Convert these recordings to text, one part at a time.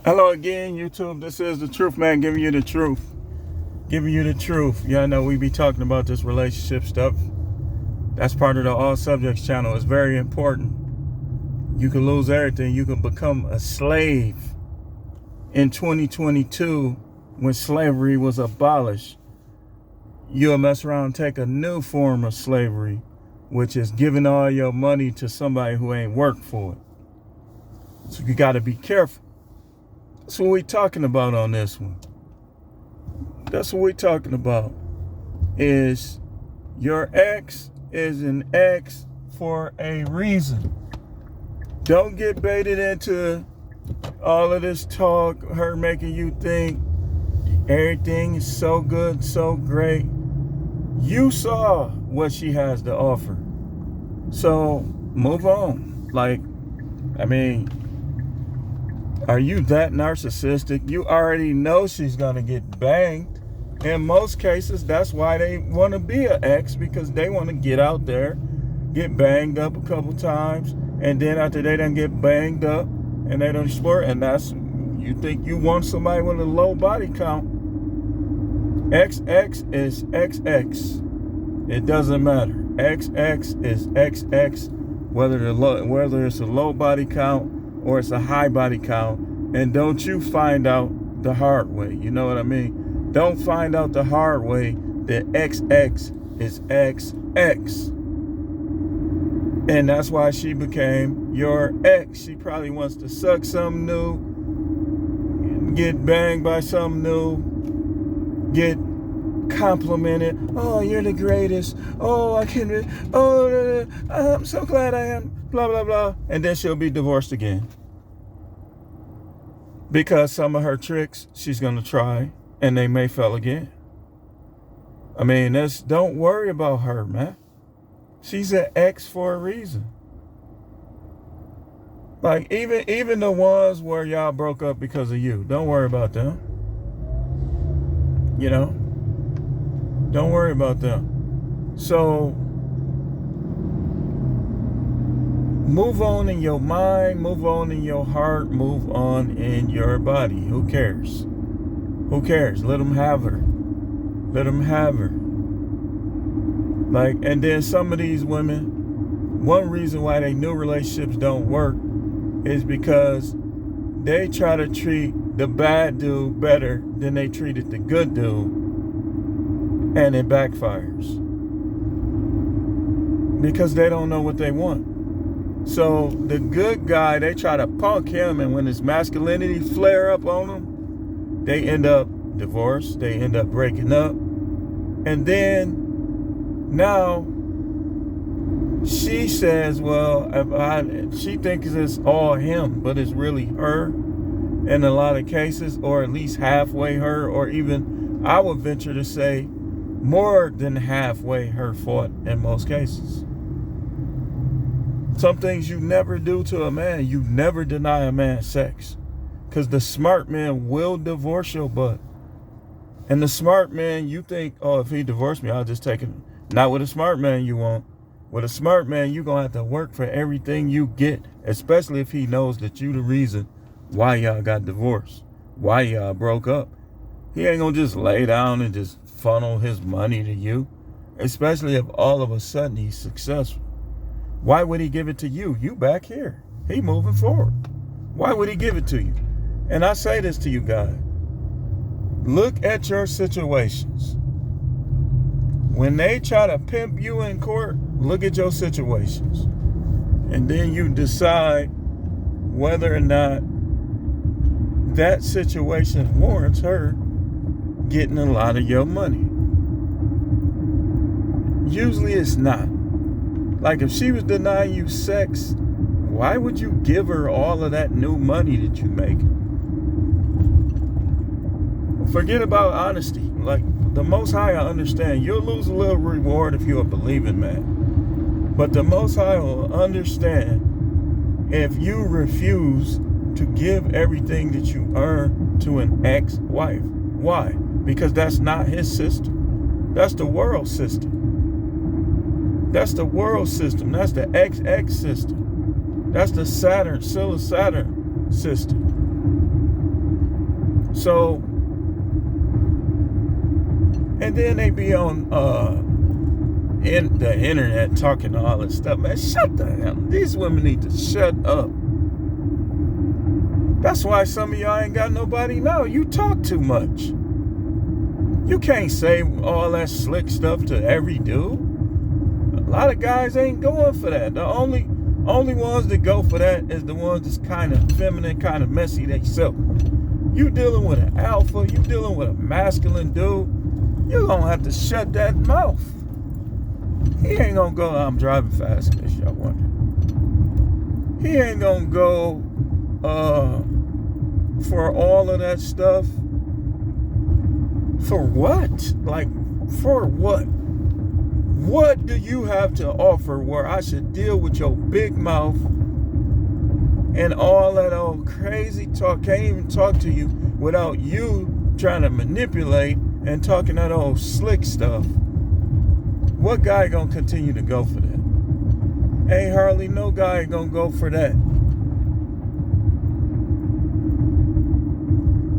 Hello again, YouTube. This is the Truth Man giving you the truth. Giving you the truth. Y'all know we be talking about this relationship stuff. That's part of the All Subjects channel. It's very important. You can lose everything. You can become a slave. In 2022, when slavery was abolished, you'll mess around and take a new form of slavery, which is giving all your money to somebody who ain't worked for it. So you got to be careful. That's what we're talking about on this one. That's what we're talking about. Is your ex is an ex for a reason. Don't get baited into all of this talk, her making you think everything is so good, so great. You saw what she has to offer. So move on. Are you that narcissistic? You already know she's gonna get banged. In most cases, that's why they want to be an ex, because they want to get out there, get banged up a couple times, and then after they done get banged up and they don't sport, and that's, you think you want somebody with a low body count. XX is XX. It doesn't matter. XX is XX, whether it's a low body count or it's a high body count. And don't you find out the hard way. You know what I mean? Don't find out the hard way that XX is XX. And that's why she became your ex. She probably wants to suck something new, get banged by something new, get complimented. Oh, you're the greatest. Oh, I'm so glad I am. Blah, blah, blah. And then she'll be divorced again. Because some of her tricks she's going to try, and they may fail again. Don't worry about her, man. She's an ex for a reason. Like, even the ones where y'all broke up because of you, don't worry about them. You know? Don't worry about them. So, move on in your mind, move on in your heart, move on in your body. Who cares? Who cares? Let them have her. Let them have her. And then some of these women, one reason why they new relationships don't work is because they try to treat the bad dude better than they treated the good dude, and it backfires. Because they don't know what they want. So the good guy, they try to punk him, and when his masculinity flare up on them, they end up divorced, they end up breaking up. And then now she says, well, she thinks it's all him, but it's really her in a lot of cases, or at least halfway her, or even, I would venture to say, more than halfway her fault in most cases. Some things you never do to a man. You never deny a man sex. Because the smart man will divorce your butt. And the smart man, you think, oh, if he divorced me, I'll just take him. Not with a smart man you won't. With a smart man, you're going to have to work for everything you get. Especially if he knows that you the reason why y'all got divorced. Why y'all broke up. He ain't going to just lay down and just funnel his money to you. Especially if all of a sudden he's successful. Why would he give it to you? You back here. He moving forward. Why would he give it to you? And I say this to you guys. Look at your situations. When they try to pimp you in court, look at your situations. And then you decide whether or not that situation warrants her getting a lot of your money. Usually it's not. Like, if she was denying you sex, why would you give her all of that new money that you make? Forget about honesty. Like, the Most High, I understand. You'll lose a little reward if you're a believing man. But the Most High will understand if you refuse to give everything that you earn to an ex-wife. Why? Because that's not his system. That's the world system. That's the world system. That's the XX system. That's the Saturn system. So, and then they be on in the internet talking all this stuff. Man, shut the hell. These women need to shut up. That's why some of y'all ain't got nobody now. You talk too much. You can't say all that slick stuff to every dude. A lot of guys ain't going for that. The only ones that go for that is the ones that's kind of feminine, kind of messy themselves. You dealing with an alpha, you dealing with a masculine dude, you're going to have to shut that mouth. He ain't going to go, I'm driving fast in case y'all wonder. He ain't going to go for all of that stuff. For what? Like, for what? What do you have to offer where I should deal with your big mouth and all that old crazy talk? Can't even talk to you without you trying to manipulate and talking that old slick stuff. What guy gonna continue to go for that? Ain't hardly no guy gonna go for that.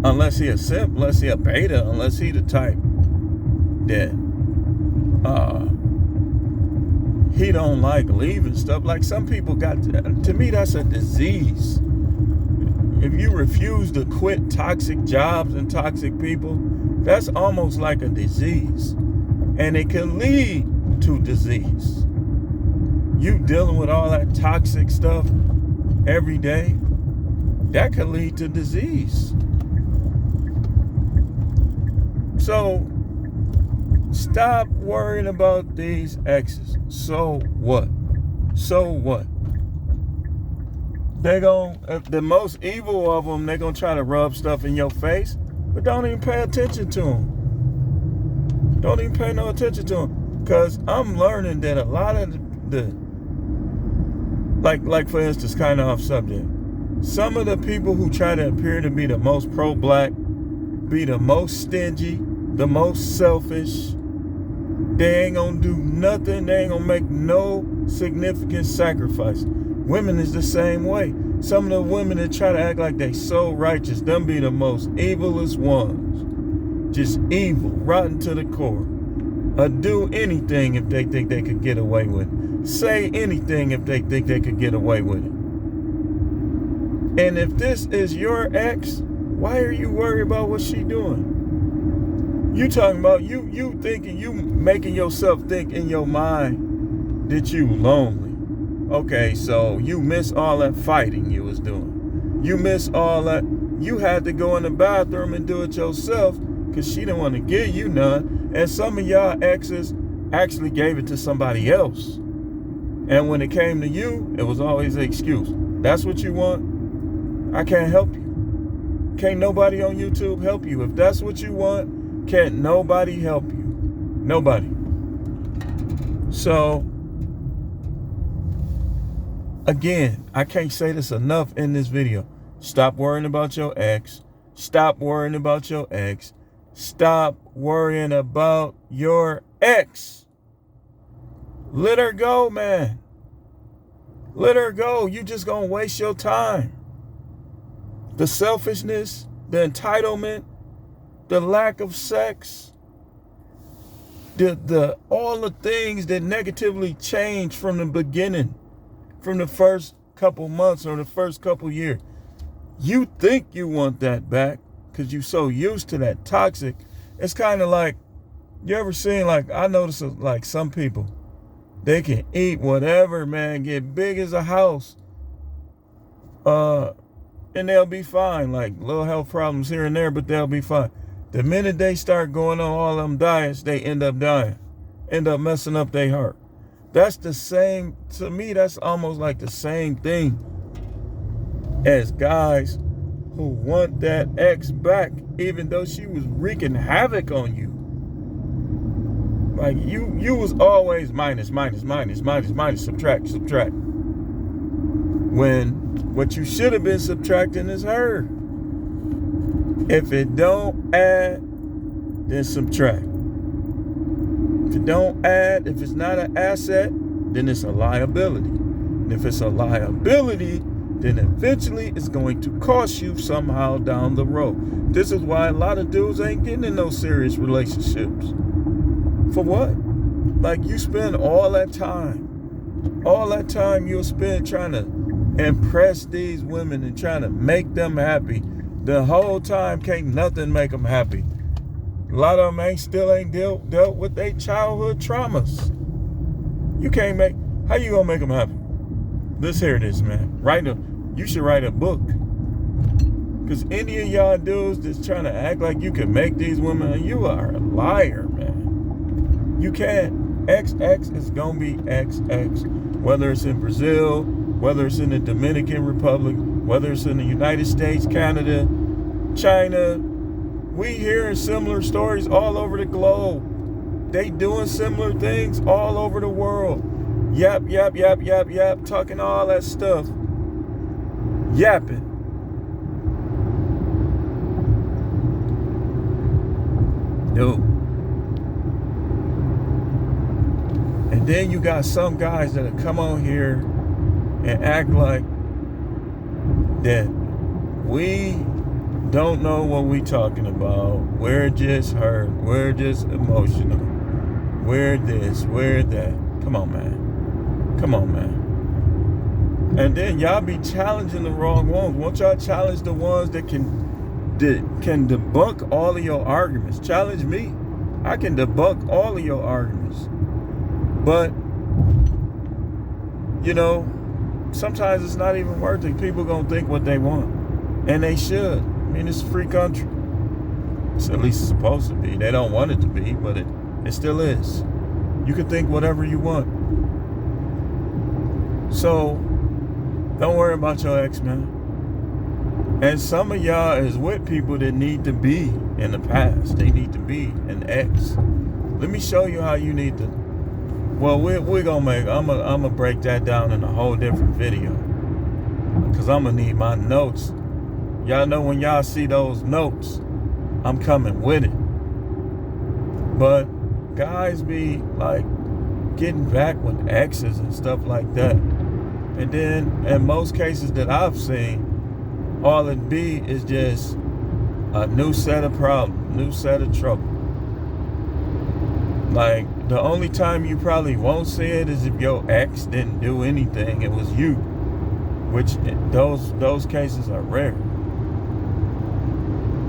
Unless he a simp, unless he a beta, unless he the type that he don't like leaving stuff. Like some people got to me, that's a disease. If you refuse to quit toxic jobs and toxic people, that's almost like a disease. And it can lead to disease. You dealing with all that toxic stuff every day, that could lead to disease. So stop worrying about these exes. So what? So what? They the most evil of them, they're going to try to rub stuff in your face, but don't even pay attention to them. Don't even pay no attention to them. Because I'm learning that a lot of like for instance, kind of off subject, some of the people who try to appear to be the most pro-black, be the most stingy, the most selfish, they ain't gonna do nothing. They ain't gonna make no significant sacrifice. Women is the same way. Some of the women that try to act like they so righteous, them be the most evilest ones. Just evil, rotten to the core. Do anything if they think they could get away with it. Say anything if they think they could get away with it. And if this is your ex, why are you worried about what she doing? You talking about you thinking, you making yourself think in your mind that you lonely. Okay, so you miss all that fighting you was doing. You miss all that. You had to go in the bathroom and do it yourself because she didn't want to give you none. And some of y'all exes actually gave it to somebody else. And when it came to you, it was always an excuse. That's what you want? I can't help you. Can't nobody on YouTube help you. If that's what you want, can't nobody help you. Nobody. So, again, I can't say this enough in this video. Stop worrying about your ex. Stop worrying about your ex. Stop worrying about your ex. Let her go, man. Let her go. You just gonna waste your time. The selfishness, the entitlement, the lack of sex, the all the things that negatively change from the beginning, from the first couple months or the first couple years. You think you want that back because you're so used to that toxic. It's kind of like, you ever seen, like, I notice like some people, they can eat whatever, man, get big as a house, and they'll be fine. Like little health problems here and there, but they'll be fine. The minute they start going on all them diets, they end up dying, end up messing up their heart. That's the same, to me, that's almost like the same thing as guys who want that ex back, even though she was wreaking havoc on you. Like you was always minus, subtract. When what you should have been subtracting is her. If it don't add, then subtract. If it don't add, if it's not an asset, then it's a liability. And if it's a liability, then eventually it's going to cost you somehow down the road. This is why a lot of dudes ain't getting in no serious relationships. For what? Like, you spend all that time you'll spend trying to impress these women and trying to make them happy. The whole time can't nothing make them happy. A lot of them still ain't dealt with their childhood traumas. You can't how you gonna make them happy? Let's hear this, man. You should write a book. Because any of y'all dudes that's trying to act like you can make these women, you are a liar, man. You can't. XX is gonna be XX. Whether it's in Brazil, whether it's in the Dominican Republic, whether it's in the United States, Canada, China, we hearing similar stories all over the globe. They doing similar things all over the world. Yap, talking all that stuff. Yapping. Dude. And then you got some guys that come on here and act like that we don't know what we talking about. We're just hurt. We're just emotional. We're this, we're that. Come on, man. And then y'all be challenging the wrong ones. Won't y'all challenge the ones that can debunk all of your arguments? Challenge me. I can debunk all of your arguments. But, sometimes it's not even worth it. People gonna think what they want. And they should. I mean, it's a free country. It's at least it's supposed to be. They don't want it to be, but it still is. You can think whatever you want. So, don't worry about your ex, man. And some of y'all is with people that need to be in the past. They need to be an ex. Let me show you how you need to. Well, we're gonna I'm gonna break that down in a whole different video. Because I'm gonna need my notes. Y'all know when y'all see those notes, I'm coming with it. But guys be like getting back with exes and stuff like that. And then in most cases that I've seen, all it be is just a new set of problems, new set of trouble. Like, the only time you probably won't see it is if your ex didn't do anything, it was you. Which those cases are rare.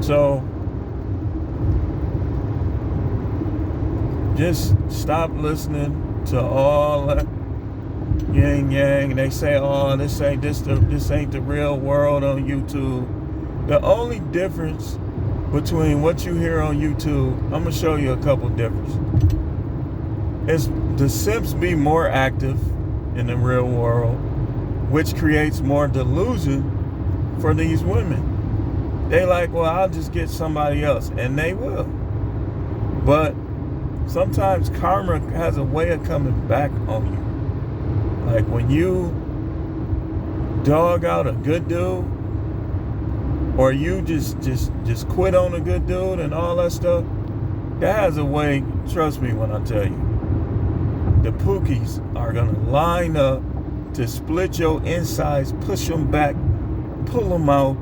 So just stop listening to all that yang. They say, oh, this ain't the real world on YouTube. The only difference between what you hear on YouTube, I'm gonna show you a couple differences. Is the simps be more active in the real world, which creates more delusion for these women. They like, well, I'll just get somebody else, and they will. But sometimes karma has a way of coming back on you. Like when you dog out a good dude, or you just quit on a good dude and all that stuff, that has a way, trust me when I tell you, the pookies are gonna line up to split your insides, push them back, pull them out.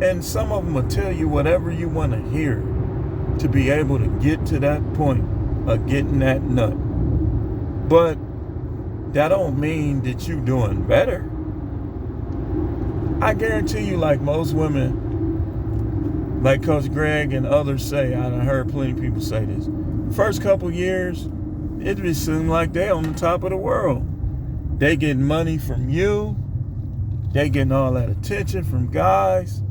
And some of them will tell you whatever you want to hear to be able to get to that point of getting that nut. But that don't mean that you doing better. I guarantee you, like most women, like Coach Greg and others say, I done heard plenty of people say this, first couple years, it just seems like they on the top of the world. They getting money from you. They getting all that attention from guys.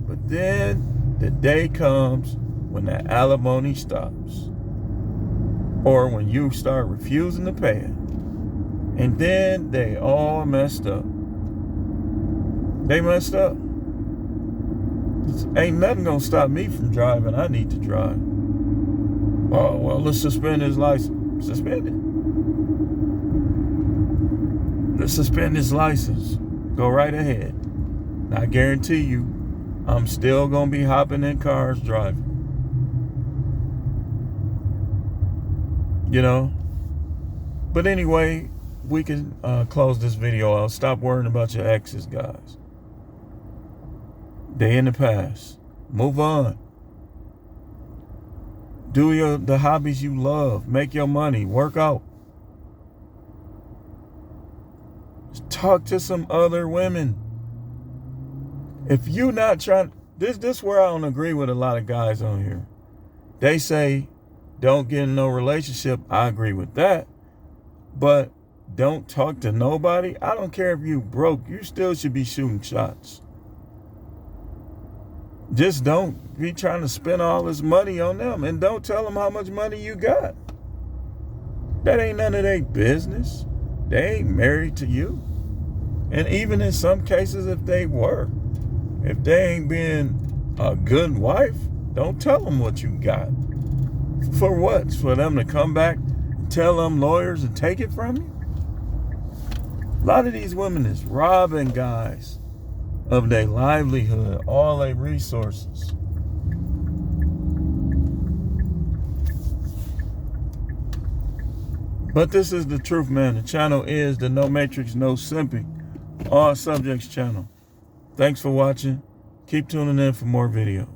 But then the day comes when that alimony stops. Or when you start refusing to pay it. And then they all messed up. They messed up. Ain't nothing gonna stop me from driving. I need to drive. Oh, well, let's suspend his license. Suspend it. Let's suspend his license. Go right ahead. I guarantee you, I'm still gonna be hopping in cars driving. But anyway, we can close this video out. Stop worrying about your exes, guys. They in the past. Move on. Do the hobbies you love. Make your money. Work out. Talk to some other women. If you not trying, this where I don't agree with a lot of guys on here. They say don't get in no relationship. I agree with that. But don't talk to nobody. I don't care if you broke. You still should be shooting shots. Just don't be trying to spend all this money on them. And don't tell them how much money you got. That ain't none of their business. They ain't married to you. And even in some cases, if they were, if they ain't been a good wife, don't tell them what you got. For what? For them to come back and tell them lawyers and take it from you? A lot of these women is robbing guys of their livelihood, all their resources. But this is the truth, man. The channel is the No Matrix, No Simping, All Subjects channel. Thanks for watching. Keep tuning in for more videos.